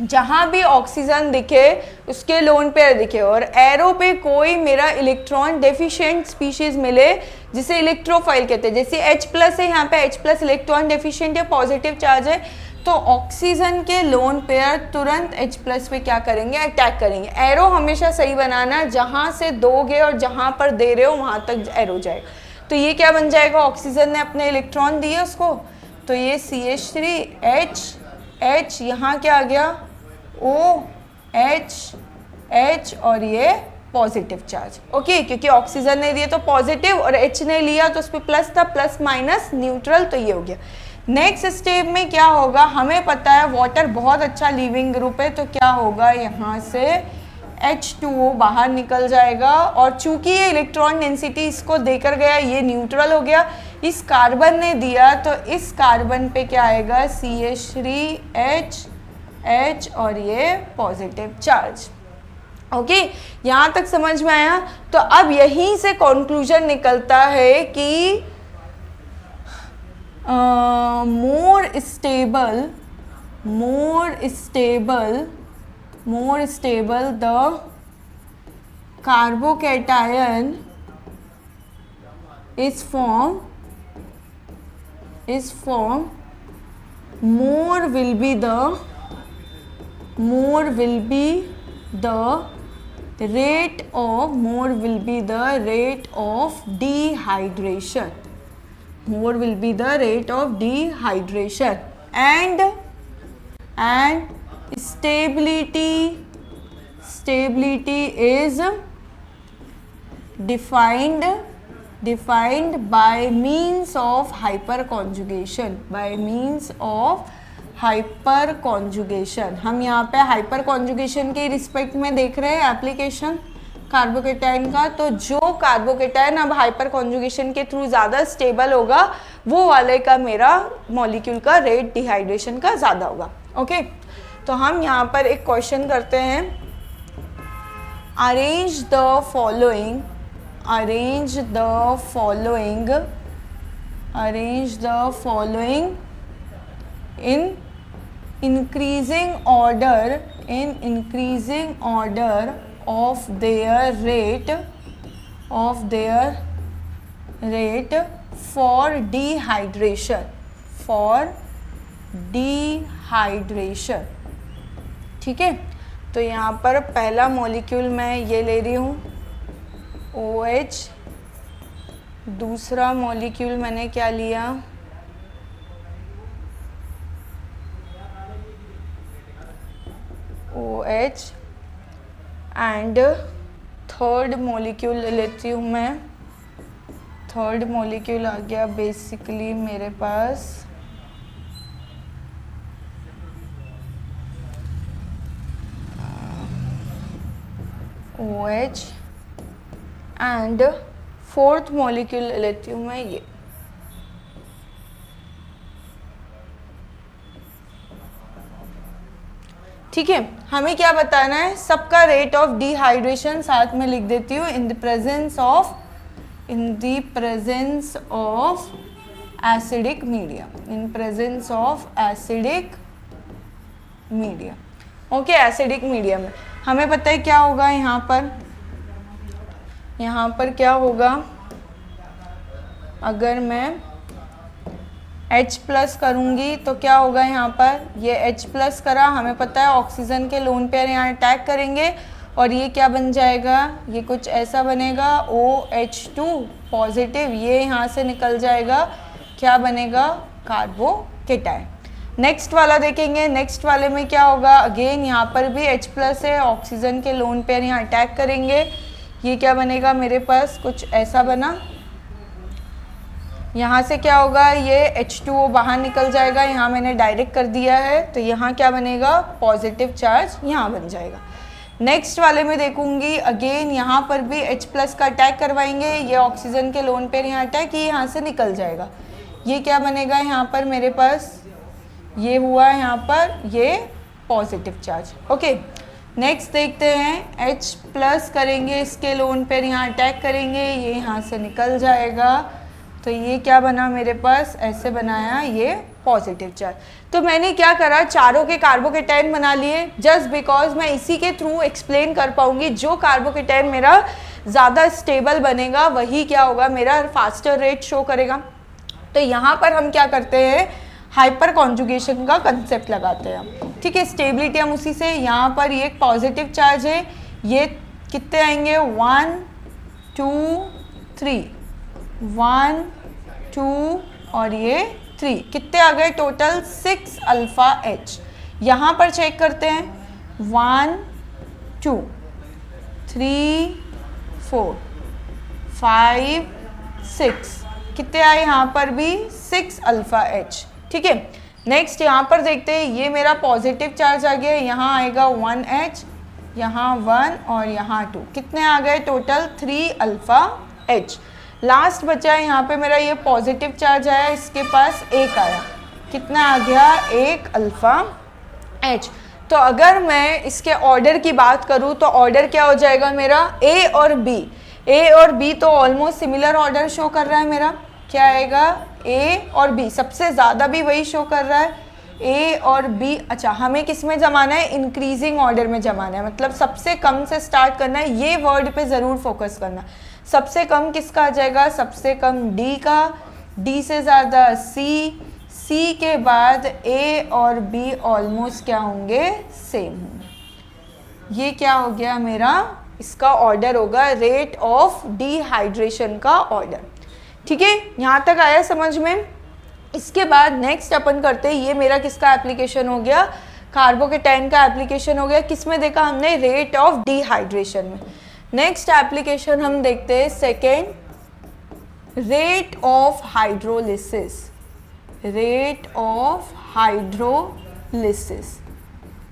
[SPEAKER 1] जहाँ भी ऑक्सीजन दिखे उसके लोन पेयर दिखे और एरो पे कोई मेरा इलेक्ट्रॉन डेफिशिएंट स्पीशीज मिले जिसे इलेक्ट्रोफाइल कहते हैं, जैसे H प्लस है यहाँ पे H प्लस इलेक्ट्रॉन डेफिशिएंट है, पॉजिटिव चार्ज है, तो ऑक्सीजन के लोन पेयर तुरंत H प्लस पे क्या करेंगे, अटैक करेंगे। एरो हमेशा सही बनाना, जहाँ से दोगे और जहाँ पर दे रहे हो वहाँ तक एरो जाएगा। तो ये क्या बन जाएगा, ऑक्सीजन ने अपने इलेक्ट्रॉन दिए उसको, तो ये CH3H यहाँ क्या आ गया OH और ये पॉजिटिव चार्ज। ओके, क्योंकि ऑक्सीजन ने दिए तो पॉजिटिव और H ने लिया तो उस पर प्लस था, प्लस माइनस न्यूट्रल, तो ये हो गया। नेक्स्ट स्टेप में क्या होगा, हमें पता है वाटर बहुत अच्छा लिविंग ग्रुप है, तो क्या होगा यहाँ से H2O बाहर निकल जाएगा और चूंकि ये इलेक्ट्रॉन डेंसिटी इसको देकर गया, ये न्यूट्रल हो गया, इस कार्बन ने दिया तो इस कार्बन पे क्या आएगा CH3H और ये पॉजिटिव चार्ज। ओके, यहाँ तक समझ में आया। तो अब यहीं से कंक्लूजन निकलता है कि more stable the carbocation is formed, more will be the rate of dehydration. More will be the rate of dehydration and stability is defined by means of hyperconjugation. हम यहाँ पे हाइपर कॉन्जुगेशन के रिस्पेक्ट में देख रहे हैं एप्लीकेशन कार्बोकेटाइन का। तो जो कार्बोकेटाइन अब हाइपर कॉन्जुगेशन के थ्रू ज़्यादा स्टेबल होगा वो वाले का मेरा मॉलिक्यूल का रेट डिहाइड्रेशन का ज़्यादा होगा। ओके, तो हम यहाँ पर एक क्वेश्चन करते हैं, arrange the following in increasing order of their rate for dehydration. ठीक है, तो यहाँ पर पहला मॉलिक्यूल मैं ये ले रही हूँ OH, दूसरा मॉलिक्यूल मैंने क्या लिया OH एंड थर्ड मॉलिक्यूल लेती हूँ मैं। थर्ड मॉलिक्यूल आ गया बेसिकली मेरे पास OH एंड फोर्थ मॉलिक्यूल लेती हूँ मैं ये। ठीक है, हमें क्या बताना है, सबका रेट ऑफ डिहाइड्रेशन साथ में लिख देती हूँ, in the presence of acidic medium. Okay, acidic medium में हमें पता है क्या होगा, यहाँ पर क्या होगा, अगर मैं H प्लस करूँगी तो क्या होगा, यहाँ पर ये H प्लस करा, हमें पता है ऑक्सीजन के लोन पेयर यहाँ अटैक करेंगे और ये क्या बन जाएगा, ये कुछ ऐसा बनेगा OH2 पॉजिटिव, ये यहाँ से निकल जाएगा, क्या बनेगा कार्बोकेटाइन। नेक्स्ट वाला देखेंगे, नेक्स्ट वाले में क्या होगा, अगेन यहाँ पर भी H प्लस है, ऑक्सीजन के लोन पेयर यहाँ अटैक करेंगे, ये क्या बनेगा मेरे पास कुछ ऐसा बना, यहाँ से क्या होगा, ये H2O बाहर निकल जाएगा, यहाँ मैंने डायरेक्ट कर दिया है, तो यहाँ क्या बनेगा पॉजिटिव चार्ज यहाँ बन जाएगा। नेक्स्ट वाले में देखूंगी, अगेन यहाँ पर भी H प्लस का अटैक करवाएंगे, ये ऑक्सीजन के लोन पेयर यहाँ अटैक, ये यहाँ से निकल जाएगा, ये क्या बनेगा यहाँ पर मेरे पास, ये हुआ यहाँ पर ये पॉजिटिव चार्ज। ओके, नेक्स्ट देखते हैं H प्लस करेंगे, इसके लोन पेयर यहाँ अटैक करेंगे, ये यहाँ से निकल जाएगा। तो ये क्या बना मेरे पास, ऐसे बनाया ये पॉजिटिव चार्ज। तो मैंने क्या करा, चारों के कार्बोकेटाइन बना लिए, जस्ट बिकॉज मैं इसी के थ्रू एक्सप्लेन कर पाऊंगी जो कार्बोकेटाइन मेरा ज़्यादा स्टेबल बनेगा वही क्या होगा, मेरा फास्टर रेट शो करेगा। तो यहाँ पर हम क्या करते हैं, हाइपर कॉन्जुगेशन का कंसेप्ट लगाते हैं। ठीक है, स्टेबिलिटी हम उसी से, यहाँ पर ये एक पॉजिटिव चार्ज है, ये कितने आएंगे 1 2 3, 1 2 और ये 3, कितने आ गए टोटल 6 अल्फा H। यहाँ पर चेक करते हैं 1 2 3 4 5 6, कितने आए यहाँ पर भी 6 अल्फा H। ठीक है, नेक्स्ट यहाँ पर देखते हैं, ये मेरा पॉजिटिव चार्ज आ गया, यहाँ आएगा 1H, यहाँ 1 और यहाँ 2, कितने आ गए टोटल 3 अल्फा H। लास्ट बचा है यहाँ पे मेरा ये पॉजिटिव चार्ज आया, इसके पास 1 आया, कितना आ गया 1 अल्फा H। तो अगर मैं इसके ऑर्डर की बात करूँ तो ऑर्डर क्या हो जाएगा मेरा A और B, A और B तो ऑलमोस्ट सिमिलर ऑर्डर शो कर रहा है मेरा, क्या आएगा A और B, सबसे ज़्यादा भी वही शो कर रहा है A और B। अच्छा, हमें किस में जमाना है, इंक्रीजिंग ऑर्डर में जमाना है, मतलब सबसे कम से स्टार्ट करना है, ये वर्ड पे ज़रूर फोकस करना। सबसे कम किसका आ जाएगा, सबसे कम D का, D से ज़्यादा C, C के बाद A और B ऑलमोस्ट क्या होंगे, सेम होंगे। ये क्या हो गया मेरा, इसका ऑर्डर होगा रेट ऑफ डिहाइड्रेशन का ऑर्डर। ठीक है, यहाँ तक आया समझ में। इसके बाद नेक्स्ट अपन करते हैं, ये मेरा किसका एप्लीकेशन हो गया, कार्बोकेटाइन का एप्लीकेशन हो गया, किस में देखा हमने, रेट ऑफ डिहाइड्रेशन में। नेक्स्ट एप्लीकेशन हम देखते हैं second, rate of hydrolysis, rate of hydrolysis.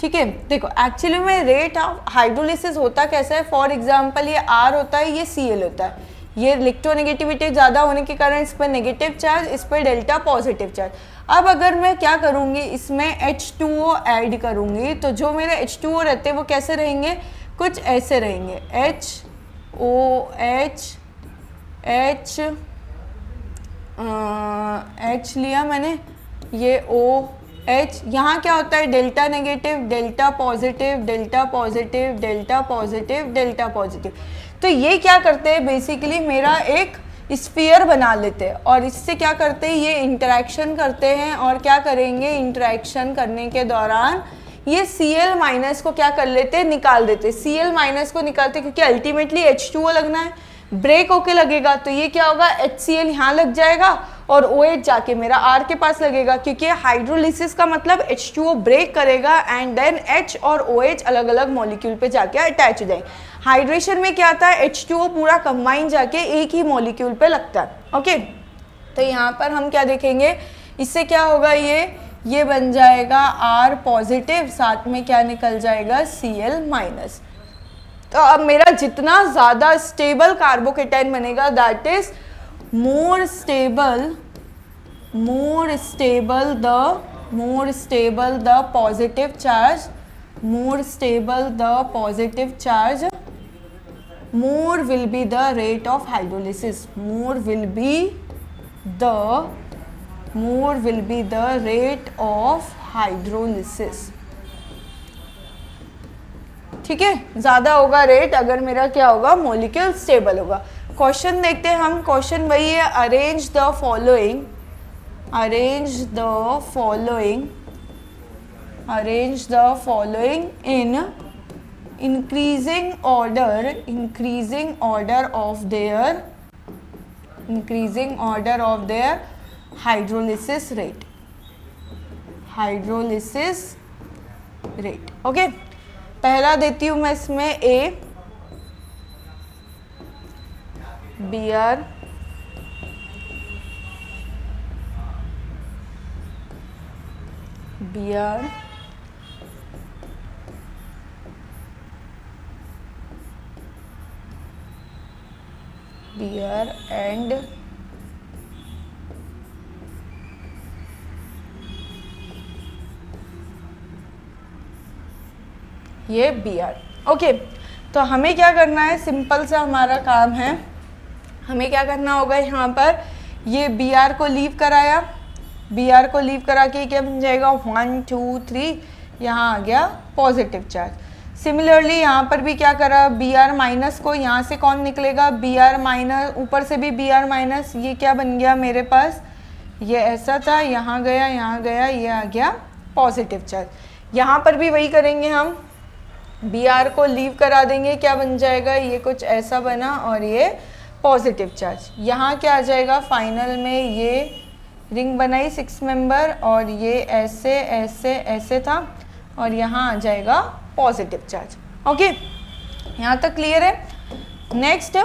[SPEAKER 1] ठीक है, देखो एक्चुअली में रेट ऑफ हाइड्रोलिसिस होता कैसा है, फॉर एग्जांपल ये R होता है, ये Cl होता है, ये इलेक्ट्रोनेगेटिविटी ज़्यादा होने के कारण इस पर नेगेटिव चार्ज, इस पर डेल्टा पॉजिटिव चार्ज। अब अगर मैं क्या करूँगी, इसमें H2O ऐड करूँगी, तो जो मेरे H2O रहते हैं वो कैसे रहेंगे, कुछ ऐसे रहेंगे, H लिया मैंने, ये OH, यहाँ क्या होता है delta negative, delta positive, delta positive, delta positive, delta positive. तो ये क्या करते हैं, बेसिकली मेरा एक स्फीयर बना लेते हैं और इससे क्या करते हैं, ये इंटरेक्शन करते हैं और क्या करेंगे, इंटरेक्शन करने के दौरान ये Cl माइनस को क्या कर लेते हैं, निकाल देते हैं। Cl माइनस को निकालते क्योंकि अल्टीमेटली H2O लगना है, ब्रेक होके लगेगा, तो ये क्या होगा, HCl यहाँ लग जाएगा और OH जाके मेरा R के पास लगेगा, क्योंकि हाइड्रोलिसिस का मतलब H2O ब्रेक करेगा एंड देन H और OH अलग अलग मॉलिक्यूल पे जाके अटैच हो जाएंगे। हाइड्रेशन में क्या आता है, H2O पूरा कंबाइन जाके एक ही मॉलिक्यूल पे लगता है। ओके, तो यहाँ पर हम क्या देखेंगे, इससे क्या होगा, ये बन जाएगा R पॉजिटिव, साथ में क्या निकल जाएगा Cl माइनस। तो अब मेरा जितना ज़्यादा स्टेबल कार्बोकेटाइन बनेगा, that is more stable the positive charge, more stable the positive charge, more will be the rate of hydrolysis, more will be the rate of hydrolysis। ठीक है, ज़्यादा होगा रेट अगर मेरा क्या होगा, मॉलिक्यूल स्टेबल होगा। क्वेश्चन देखते हैं हम, क्वेश्चन वही है, arrange the following in increasing order of their hydrolysis rate। Okay, पहला देती हूँ मैं इसमें A, Br, and ये Br। ओके, तो हमें क्या करना है, सिंपल सा हमारा काम है, हमें क्या करना होगा, यहाँ पर ये Br को लीव कराया, Br को लीव करा के क्या बन जाएगा 1 2 3, यहाँ आ गया पॉजिटिव चार्ज। सिमिलरली यहाँ पर भी क्या करा, Br माइनस को यहाँ से कौन निकलेगा, Br माइनस, ऊपर से भी Br माइनस, ये क्या बन गया मेरे पास, ये ऐसा था, यहाँ गया, ये आ गया पॉजिटिव चार्ज। यहाँ पर भी वही करेंगे हम, Br को लीव करा देंगे, क्या बन जाएगा, ये कुछ ऐसा बना और ये पॉजिटिव चार्ज। यहाँ क्या आ जाएगा, फाइनल में ये रिंग बनाई 6 मेंबर और ये ऐसे ऐसे ऐसे था और यहाँ आ जाएगा पॉजिटिव चार्ज। ओके, यहाँ तक क्लियर है। नेक्स्ट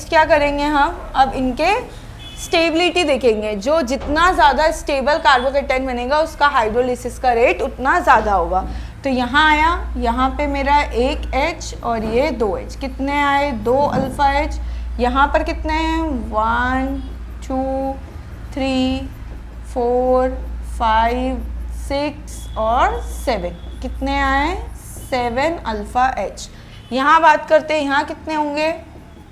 [SPEAKER 1] क्या करेंगे हम, अब इनके स्टेबिलिटी देखेंगे। जो जितना ज़्यादा स्टेबल कार्बोकेटाइन बनेगा उसका हाइड्रोलिसिस का रेट उतना ज़्यादा होगा। तो यहाँ आया, यहाँ पे मेरा एक H और ये 2 H, कितने आए, 2 अल्फ़ा H। यहाँ पर कितने हैं, 1 2 3 4 5 6 और 7, कितने आए, 7 अल्फ़ा H। यहाँ बात करते हैं, यहाँ कितने होंगे,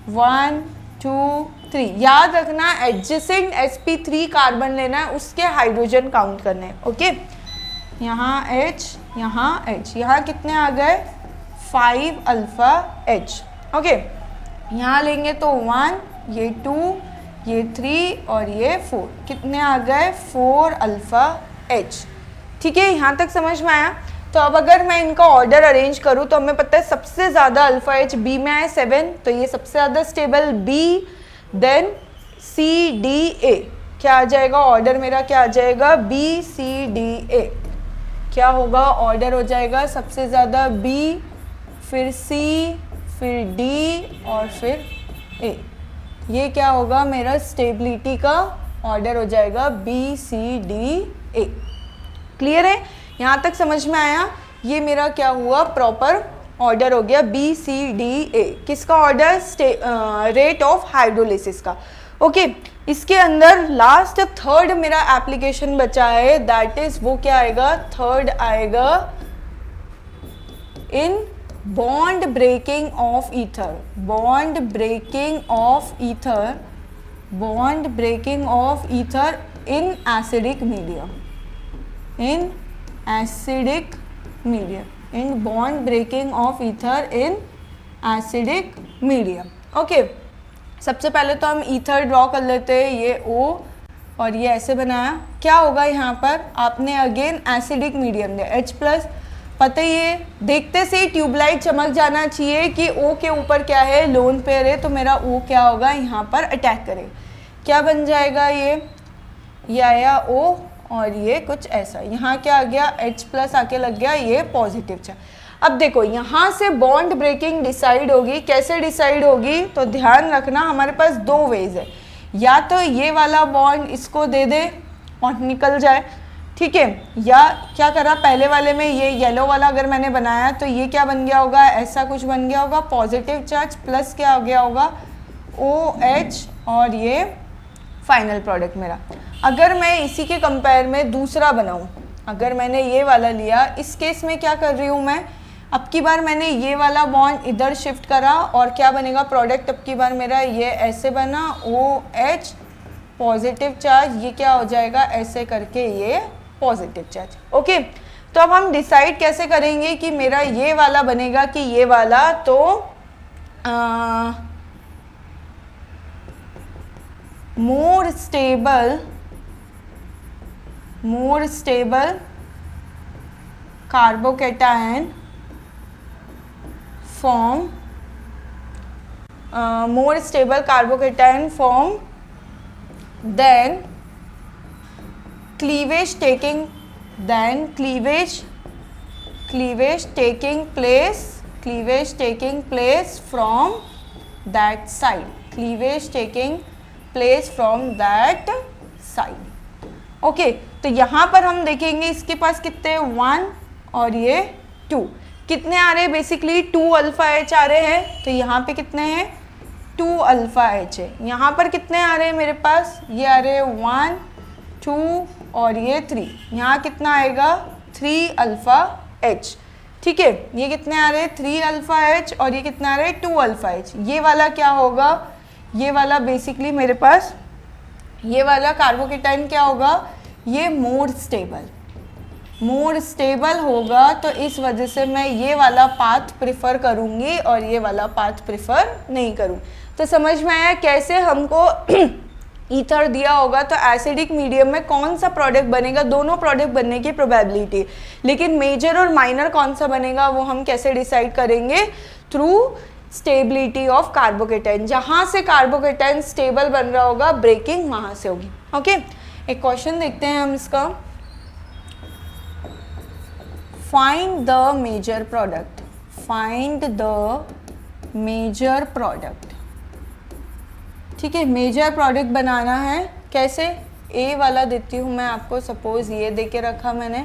[SPEAKER 1] 1 2 3। याद रखना एडजेसेंट sp3 कार्बन लेना है, उसके हाइड्रोजन काउंट करने हैं। ओके, यहाँ H, यहाँ H, यहाँ कितने आ गए, 5 अल्फ़ा H। ओके, यहाँ लेंगे तो 1, ये 2, ये 3 और ये 4, कितने आ गए, 4 अल्फ़ा H। ठीक है, यहाँ तक समझ में आया। तो अब अगर मैं इनका ऑर्डर अरेंज करूँ तो हमें पता है सबसे ज़्यादा अल्फ़ा H B में आए 7, तो ये सबसे ज़्यादा stable B, then C D A, क्या आ जाएगा ऑर्डर मेरा, क्या आ जाएगा B C D A, क्या होगा ऑर्डर हो जाएगा सबसे ज़्यादा B, फिर C, फिर D और फिर A। ये क्या होगा मेरा स्टेबिलिटी का ऑर्डर हो जाएगा B C D A। Clear है, यहाँ तक समझ में आया। ये मेरा क्या हुआ, प्रॉपर ऑर्डर हो गया B C D A। किसका ऑर्डर, रेट ऑफ हाइड्रोलिसिस का। ओके, इसके अंदर लास्ट थर्ड मेरा एप्लीकेशन बचा है, दैट इज वो क्या आएगा, थर्ड आएगा in bond breaking of ether, bond breaking of ether, bond breaking of ether in acidic medium, in acidic medium, in bond breaking of ether in acidic medium. Okay, सबसे पहले तो हम ईथर ड्रॉ कर लेते हैं, ये O और ये ऐसे बनाया। क्या होगा यहाँ पर, आपने अगेन एसिडिक मीडियम दिया H+, पता ही है, देखते से ही ट्यूबलाइट चमक जाना चाहिए कि O के ऊपर क्या है, लोन पेयर है, तो मेरा O क्या होगा, यहाँ पर अटैक करेगा, क्या बन जाएगा, ये आया O और ये कुछ ऐसा, यहाँ क्या आ गया, H+ आके लग गया, ये पॉजिटिव चार्ज। अब देखो यहाँ से बॉन्ड ब्रेकिंग डिसाइड होगी, कैसे डिसाइड होगी, तो ध्यान रखना हमारे पास 2 वेज है, या तो ये वाला बॉन्ड इसको दे दे और निकल जाए, ठीक है, या क्या करा पहले वाले में, ये येलो वाला अगर मैंने बनाया तो ये क्या बन गया होगा, ऐसा कुछ बन गया होगा, पॉजिटिव चार्ज प्लस क्या हो गया होगा, OH और ये फाइनल प्रोडक्ट मेरा। अगर मैं इसी के कंपेयर में दूसरा बनाऊं, अगर मैंने ये वाला लिया, इस केस में क्या कर रही हूँ मैं, अब की बार मैंने ये वाला बॉन्ड इधर शिफ्ट करा और क्या बनेगा प्रोडक्ट, अब की बार मेरा ये ऐसे बना, OH पॉजिटिव चार्ज, ये क्या हो जाएगा ऐसे करके ये पॉजिटिव चार्ज। ओके, तो अब हम डिसाइड कैसे करेंगे कि मेरा ये वाला बनेगा कि ये वाला, तो more stable carbocation form, more stable carbocation form then cleavage taking place from that side, cleavage taking place from that side। Okay, तो यहाँ पर हम देखेंगे इसके पास कितने 1 और ये 2, कितने आ रहे हैं, बेसिकली 2 अल्फा H आ रहे हैं, तो यहाँ पे कितने हैं 2 अल्फा H है। यहाँ पर कितने आ रहे हैं मेरे पास, ये आ रहे हैं 1 2 और ये 3, यहाँ कितना आएगा 3 अल्फा H। ठीक है, ये कितने आ रहे हैं 3 अल्फा एच और ये कितना आ रहा है 2 अल्फा एच। ये वाला क्या होगा, ये वाला बेसिकली मेरे पास ये वाला कार्बोकेटाइन क्या होगा, ये मोर स्टेबल होगा, तो इस वजह से मैं ये वाला पाथ प्रिफर करूँगी और ये वाला पाथ प्रिफर नहीं करूँ। तो समझ में आया कैसे हमको ईथर दिया होगा तो एसिडिक मीडियम में कौन सा प्रोडक्ट बनेगा, दोनों प्रोडक्ट बनने की प्रोबेबिलिटी, लेकिन मेजर और माइनर कौन सा बनेगा वो हम कैसे डिसाइड करेंगे, थ्रू स्टेबिलिटी ऑफ कार्बोकेटाइन। जहाँ से कार्बोकेटाइन स्टेबल बन रहा होगा ब्रेकिंग वहाँ से होगी। ओके, एक क्वेश्चन देखते हैं हम इसका। Find the major product, find the major product. ठीक है, मेजर प्रोडक्ट बनाना है कैसे, ए वाला देती हूँ मैं आपको, सपोज ये दे के रखा मैंने,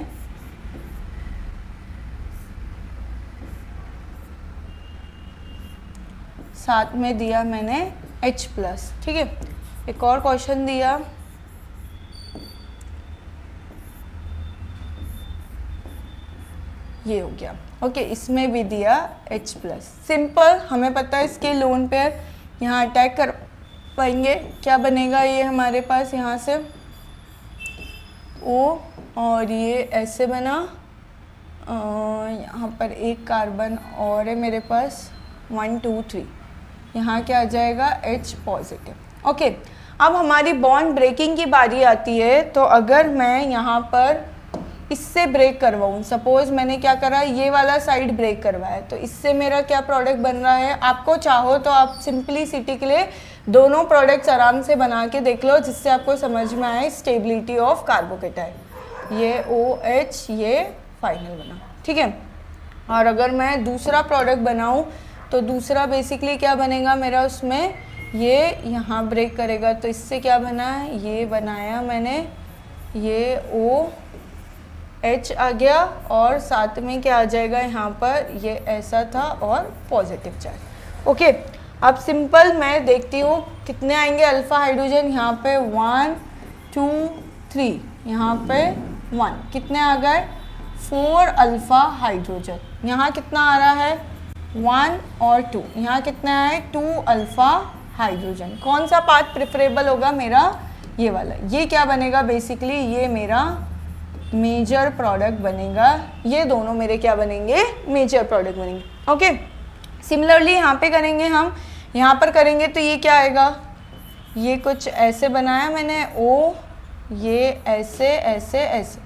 [SPEAKER 1] साथ में दिया मैंने H प्लस। ठीक है, एक और क्वेश्चन दिया, ये हो गया। ओके, इसमें भी दिया H प्लस। सिंपल, हमें पता है इसके लोन पेयर यहाँ अटैक कर पाएंगे, क्या बनेगा ये हमारे पास यहाँ से O और ये ऐसे बना, यहाँ पर एक कार्बन और है मेरे पास 1 2 3, यहाँ क्या आ जाएगा H पॉजिटिव। ओके, अब हमारी बॉन्ड ब्रेकिंग की बारी आती है। तो अगर मैं यहाँ पर इससे ब्रेक करवाऊँ, सपोज मैंने क्या करा, ये वाला साइड ब्रेक करवाया, तो इससे मेरा क्या प्रोडक्ट बन रहा है। आपको चाहो तो आप सिंपलिसिटी के लिए दोनों प्रोडक्ट्स आराम से बना के देख लो, जिससे आपको समझ में आए स्टेबिलिटी ऑफ कार्बोकेटाइन। ये OH ये फाइनल बना। ठीक है, और अगर मैं दूसरा प्रोडक्ट बनाऊँ तो दूसरा बेसिकली क्या बनेगा मेरा, उसमें ये यहाँ ब्रेक करेगा, तो इससे क्या बना, ये बनाया मैंने, ये OH आ गया और साथ में क्या आ जाएगा यहाँ पर, ये ऐसा था और पॉजिटिव चार्ज। ओके, अब सिंपल मैं देखती हूँ कितने आएंगे अल्फ़ा हाइड्रोजन, यहाँ पे 1 2 3, यहाँ पे 1, कितने आ गए 4 अल्फ़ा हाइड्रोजन। यहाँ कितना आ रहा है 1 और 2, यहाँ कितना है 2 अल्फ़ा हाइड्रोजन। कौन सा पाथ प्रेफरेबल होगा मेरा, ये वाला। ये क्या बनेगा बेसिकली, ये मेरा मेजर प्रोडक्ट बनेगा। ये दोनों मेरे क्या बनेंगे, मेजर प्रोडक्ट बनेंगे। ओके, सिमिलरली यहाँ पे करेंगे हम, यहाँ पर करेंगे तो ये क्या आएगा, ये कुछ ऐसे बनाया मैंने O, ये ऐसे ऐसे ऐसे,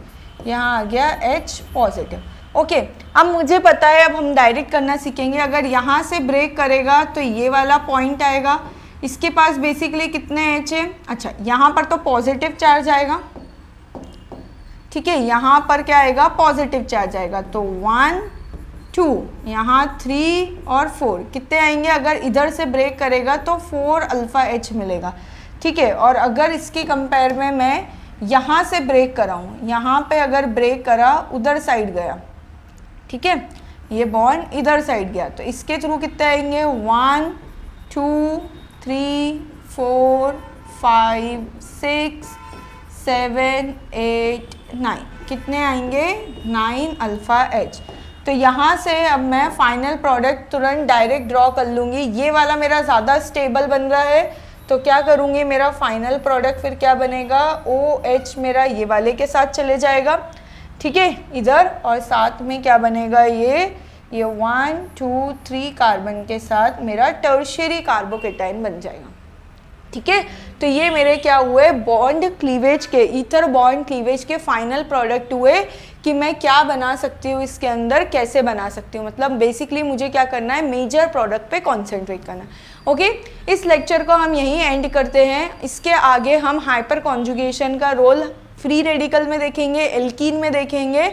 [SPEAKER 1] यहाँ आ गया H पॉजिटिव। ओके, अब मुझे पता है, अब हम डायरेक्ट करना सीखेंगे। अगर यहाँ से ब्रेक करेगा तो ये वाला पॉइंट आएगा, इसके पास बेसिकली कितने H है, अच्छा यहाँ पर तो पॉजिटिव चार्ज आएगा। ठीक है, यहाँ पर क्या आएगा, पॉजिटिव चार्ज आएगा, तो 1 2, यहाँ 3 और 4 कितने आएंगे, अगर इधर से ब्रेक करेगा तो 4 अल्फ़ा H मिलेगा। ठीक है, और अगर इसकी कंपेयर में मैं यहाँ से ब्रेक कराऊँ, यहाँ पे अगर ब्रेक करा उधर साइड गया, ठीक है, ये बॉन्ड इधर साइड गया, तो इसके थ्रू कितने आएंगे 1 2 3 4 5 6 7 8 9, कितने आएंगे 9 अल्फ़ा H। तो यहाँ से अब मैं फाइनल प्रोडक्ट तुरंत डायरेक्ट ड्रॉ कर लूँगी। ये वाला मेरा ज़्यादा स्टेबल बन रहा है, तो क्या करूँगी, मेरा फाइनल प्रोडक्ट फिर क्या बनेगा, OH मेरा ये वाले के साथ चले जाएगा। ठीक है, इधर, और साथ में क्या बनेगा, ये 1 2 3 कार्बन के साथ मेरा टर्शियरी कार्बोकेटाइन बन जाएगा। ठीक है, तो ये मेरे क्या हुए, बॉन्ड क्लीवेज के, ईथर बॉन्ड क्लीवेज के फाइनल प्रोडक्ट हुए कि मैं क्या बना सकती हूँ इसके अंदर, कैसे बना सकती हूँ। मतलब बेसिकली मुझे क्या करना है, मेजर प्रोडक्ट पे कॉन्सेंट्रेट करना है। ओके, इस लेक्चर को हम यहीं एंड करते हैं। इसके आगे हम हाइपर कॉन्जुगेशन का रोल फ्री रेडिकल में देखेंगे, एल्कीन में देखेंगे,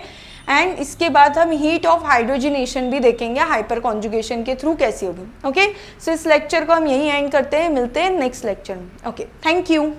[SPEAKER 1] एंड इसके बाद हम हीट ऑफ हाइड्रोजनेशन भी देखेंगे, हाइपर कॉन्जुगेशन के थ्रू कैसी होगी। ओके, सो इस लेक्चर को हम यहीं एंड करते हैं, मिलते हैं नेक्स्ट लेक्चर में। Okay, thank you.